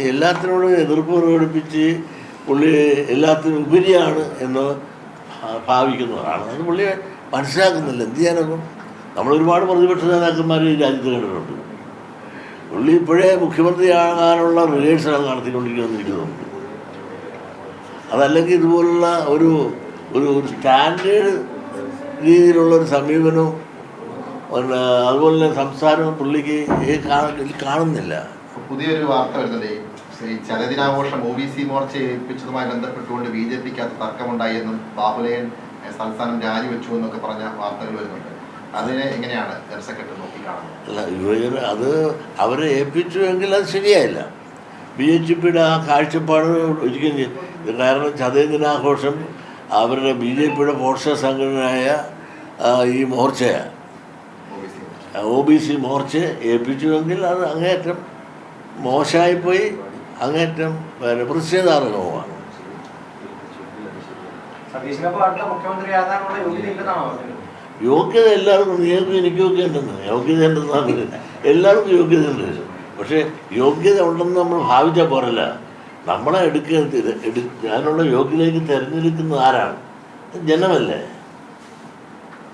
എല്ലാത്തിനോടും എതിർപ്പ് പ്രകടിപ്പിച്ച് പുള്ളി എല്ലാത്തിനും ഉപരിയാണ് എന്ന് ഭാവിക്കുന്നതാണ്. അത് പുള്ളി മനസ്സിലാക്കുന്നില്ല. എന്ത് ചെയ്യാനൊന്നും നമ്മളൊരുപാട് പ്രതിപക്ഷ നേതാക്കന്മാർ ഈ രാജ്യത്ത് കണ്ടിട്ടുണ്ട്. പുള്ളി ഇപ്പോഴേ മുഖ്യമന്ത്രിയാകാനുള്ള റിഹേഴ്സലാണ് നടത്തിക്കൊണ്ടിരിക്കുന്നുണ്ട്. അതല്ലെങ്കിൽ ഇതുപോലുള്ള ഒരു ഒരു സ്റ്റാൻഡേർഡ് രീതിയിലുള്ളൊരു സമീപനവും പിന്നെ അതുപോലെ തന്നെ സംസാരവും പുള്ളിക്ക് കാണുന്നില്ല. പുതിയൊരു വാർത്ത വരുന്നത് ശ്രീ ചലദിനാഘോഷം OBC മോർച്ച ഏൽപ്പിച്ചതുമായി ബന്ധപ്പെട്ടുകൊണ്ട് BJPക്കകത്ത് തർക്കമുണ്ടായി എന്നും ബാഹുലയൻ സംസ്ഥാനം രാജിവെച്ചു എന്നൊക്കെ പറഞ്ഞ വാർത്തകൾ വരുന്നുണ്ട്. അതിനെ എങ്ങനെയാണ് ജനറൽ സെക്രട്ടറി നോക്കിക്കാണുന്നത്? അല്ല, യുവജന അത് അവരെ ഏൽപ്പിച്ചുവെങ്കിൽ അത് ശരിയായില്ല. BJPയുടെ ആ കാഴ്ചപ്പാട് ഒരിക്കലും. കാരണം ചതയദിനാഘോഷം അവരുടെ BJPയുടെ പോഷക സംഘടനയായ ഈ മോർച്ചയാണ്, OBC മോർച്ച ഏൽപ്പിച്ചുവെങ്കിൽ അത് അങ്ങേയറ്റം മോശമായിപ്പോയി, അങ്ങേറ്റം പ്രതിഷേധാർഹവുമാണ്. യോഗ്യത എല്ലാവർക്കും, നിങ്ങൾക്ക് എനിക്കൊക്കെ ഉണ്ടെന്ന്, യോഗ്യത ഉണ്ടെന്നാണ് എല്ലാവർക്കും യോഗ്യതയുണ്ട്. പക്ഷേ യോഗ്യത ഉണ്ടെന്ന് നമ്മൾ ഭാവിച്ചാൽ പോരല്ല. നമ്മളെ അതിനുള്ള യോഗ്യതയ്ക്ക് തിരഞ്ഞെടുക്കുന്നത് ആരാണ്? ജനമല്ലേ.